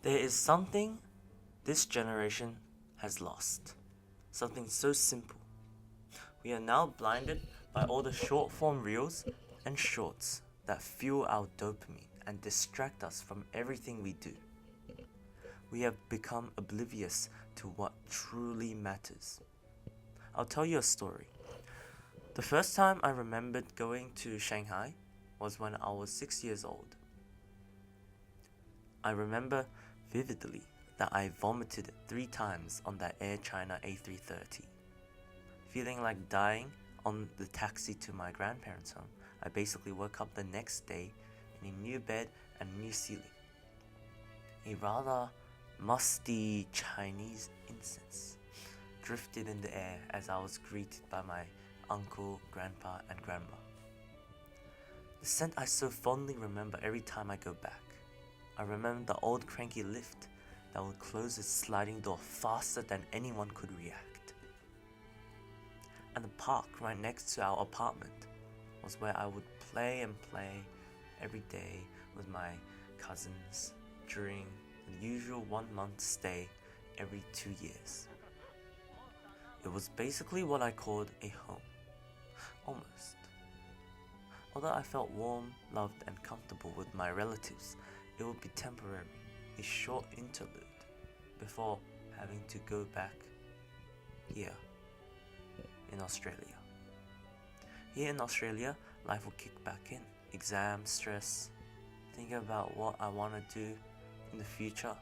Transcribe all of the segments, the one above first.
There is something this generation has lost. Something so simple. We are now blinded by all the short form reels and shorts that fuel our dopamine and distract us from everything we do. We have become oblivious to what truly matters. I'll tell you a story. The first time I remembered going to Shanghai was when I was 6 years old. I remember vividly that I vomited 3 times on that Air China A330. Feeling like dying on the taxi to my grandparents' home, I basically woke up the next day in a new bed and new ceiling. A rather musty Chinese incense drifted in the air as I was greeted by my uncle, grandpa, and grandma. The scent I so fondly remember every time I go back. I remember the old cranky lift that would close its sliding door faster than anyone could react. And the park right next to our apartment was where I would play every day with my cousins during the usual 1 month stay every 2 years. It was basically what I called a home. Almost. Although I felt warm, loved, and comfortable with my relatives, it would be temporary, a short interlude, before having to go back here in Australia. Here in Australia, life will kick back in. Exam stress, thinking about what I want to do in the future.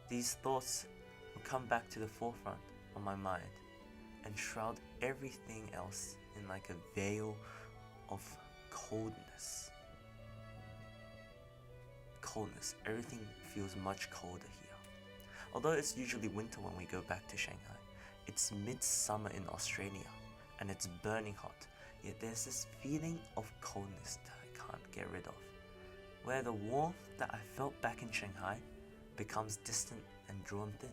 These thoughts will come back to the forefront of my mind and shroud everything else in like a veil of coldness. Everything feels much colder here. Although it's usually winter when we go back to Shanghai, it's midsummer in Australia and it's burning hot, yet there's this feeling of coldness that I can't get rid of, where the warmth that I felt back in Shanghai becomes distant and drawn thin.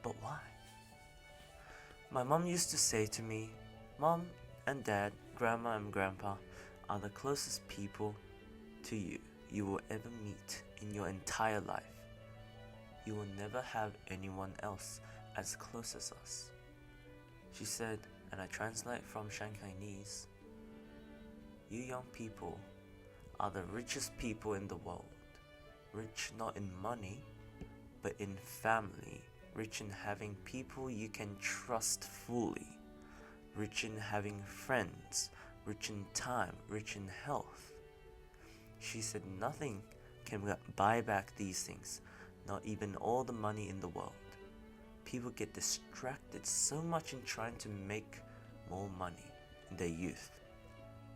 But why? My mom used to say to me, Mom and Dad, Grandma and Grandpa are the closest people to you will ever meet in your entire life. You will never have anyone else as close as us. She said, and I translate from Shanghainese, you young people are the richest people in the world. Rich not in money, but in family. Rich in having people you can trust fully. Rich in having friends. Rich in time. Rich in health. She said nothing can buy back these things, not even all the money in the world. People get distracted so much in trying to make more money in their youth,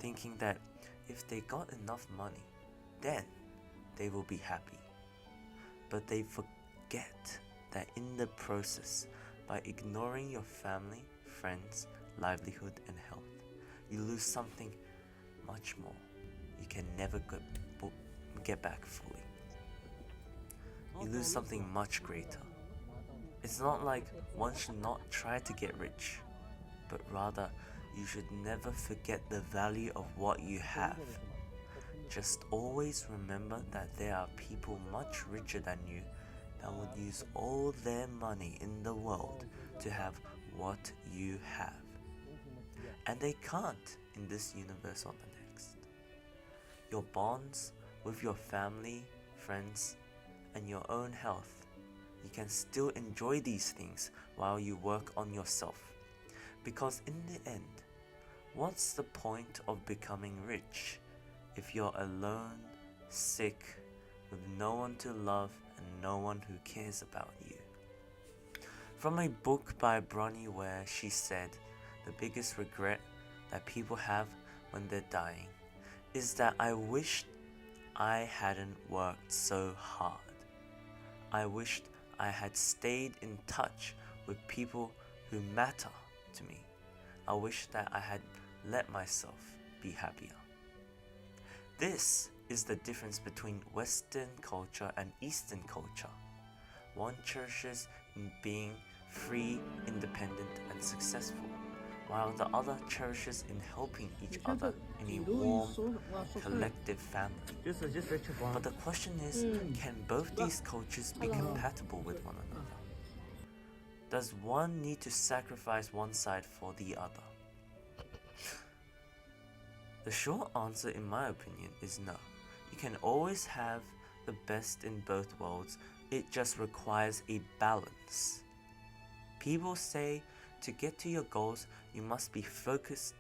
thinking that if they got enough money, then they will be happy. But they forget that in the process, by ignoring your family, friends, livelihood, and health, you lose something much more you can never get back fully. You lose something much greater. It's not like one should not try to get rich, but rather you should never forget the value of what you have. Just always remember that there are people much richer than you that would use all their money in the world to have what you have. And they can't in this universe or the next. Your bonds with your family, friends, and your own health, you can still enjoy these things while you work on yourself. Because in the end, what's the point of becoming rich if you're alone, sick, with no one to love and no one who cares about you? From a book by Bronnie Ware, she said, the biggest regret that people have when they're dying is that I wished I hadn't worked so hard. I wished I had stayed in touch with people who matter to me. I wish that I had let myself be happier. This is the difference between Western culture and Eastern culture. One cherishes in being free, independent, and successful, while the other cherishes in helping each other in a warm, collective family. But the question is, can both these cultures be compatible with one another? Does one need to sacrifice one side for the other? The short answer, in my opinion, is no. You can always have the best in both worlds, it just requires a balance. People say to get to your goals, you must be focused,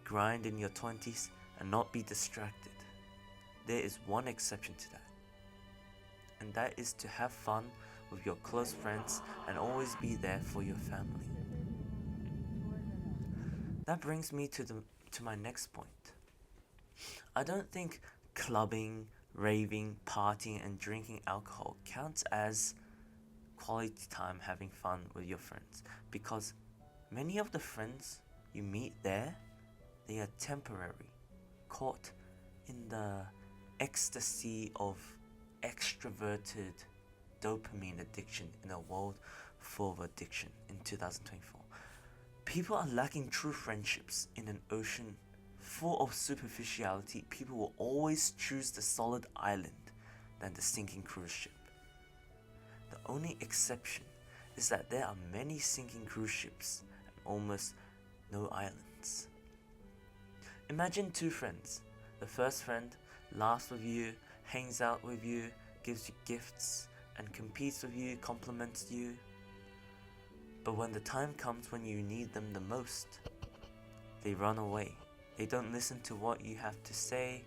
grind in your 20s, and not be distracted. There is one exception to that, and that is to have fun with your close friends and always be there for your family. That brings me to my next point. I don't think clubbing, raving, partying, and drinking alcohol counts as quality time having fun with your friends, because many of the friends you meet there, they are temporary, caught in the ecstasy of extroverted dopamine addiction in a world full of addiction in 2024. People are lacking true friendships in an ocean full of superficiality. People will always choose the solid island than the sinking cruise ship. The only exception is that there are many sinking cruise ships and almost no islands. Imagine two friends. The first friend laughs with you, hangs out with you, gives you gifts, and competes with you, compliments you. But when the time comes when you need them the most, they run away. They don't listen to what you have to say,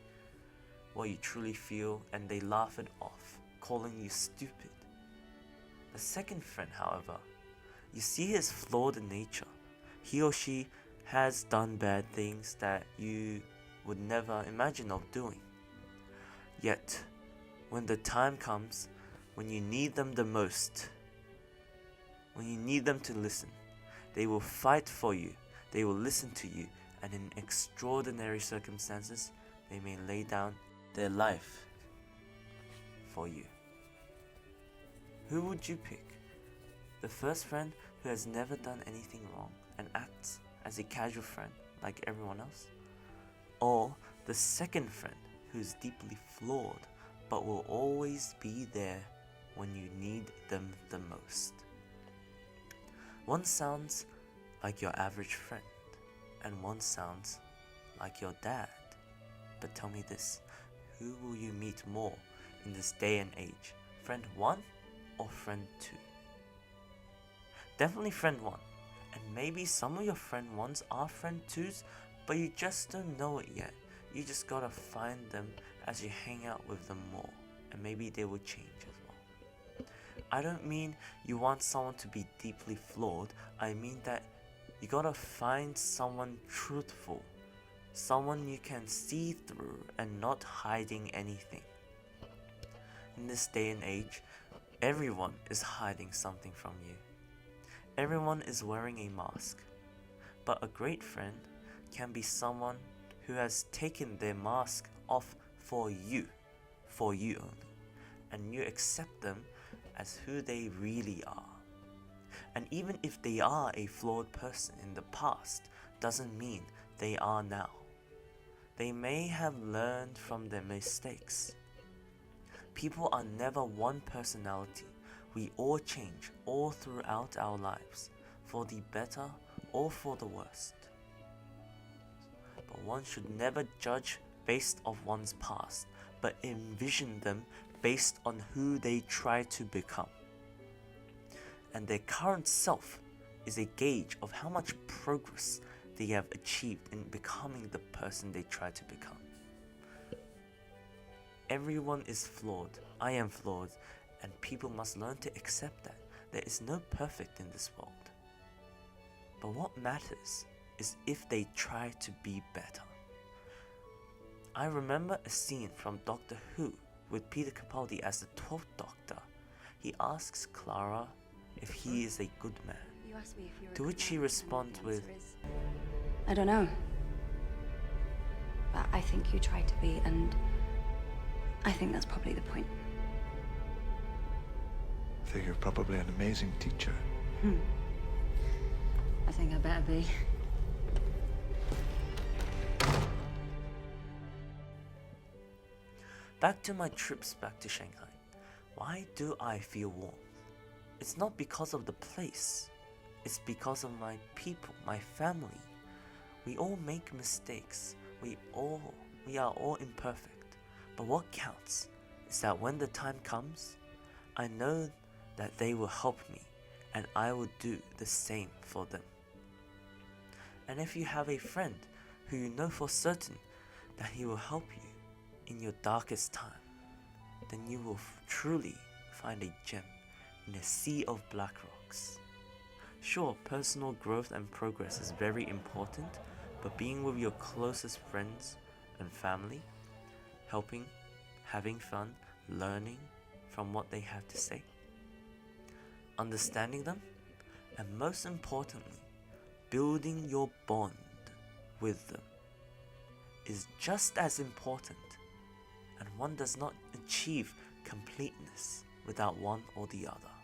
what you truly feel, and they laugh it off, calling you stupid. The second friend, however, you see his flawed in nature. He or she has done bad things that you would never imagine of doing. Yet, when the time comes, when you need them the most, when you need them to listen, they will fight for you, they will listen to you, and in extraordinary circumstances, they may lay down their life for you. Who would you pick? The first friend who has never done anything wrong and acts as a casual friend like everyone else? Or the second friend who's deeply flawed but will always be there when you need them the most? One sounds like your average friend, and one sounds like your dad. But tell me this, who will you meet more in this day and age? Friend 1 or friend 2? Definitely friend 1. And maybe some of your friend 1s are friend 2s, but you just don't know it yet. You just gotta find them as you hang out with them more, and maybe they will change as well. I don't mean you want someone to be deeply flawed. I mean that you gotta find someone truthful, someone you can see through and not hiding anything. In this day and age, everyone is hiding something from you. Everyone is wearing a mask. But a great friend can be someone who has taken their mask off for you only, and you accept them as who they really are. And even if they are a flawed person in the past, doesn't mean they are now. They may have learned from their mistakes. People are never one personality. We all change all throughout our lives, for the better or for the worst. But one should never judge based on one's past, but envision them based on who they try to become. And their current self is a gauge of how much progress they have achieved in becoming the person they try to become. Everyone is flawed. I am flawed, and people must learn to accept that. There is no perfect in this world. But what matters is if they try to be better. I remember a scene from Doctor Who with Peter Capaldi as the 12th Doctor. He asks Clara if he is a good man, to which she responds with, I don't know. But I think you try to be, and I think that's probably the point. I think you're probably an amazing teacher. I think I better be. Back to my trips back to Shanghai. Why do I feel warm? It's not because of the place. It's because of my people, my family. We all make mistakes. We are all imperfect. But what counts is that when the time comes, I know that they will help me and I will do the same for them. And if you have a friend who you know for certain that he will help you in your darkest time, then you will truly find a gem in a sea of black rocks. Sure, personal growth and progress is very important, but being with your closest friends and family, helping, having fun, learning from what they have to say, understanding them, and most importantly, building your bond with them is just as important, and one does not achieve completeness without one or the other.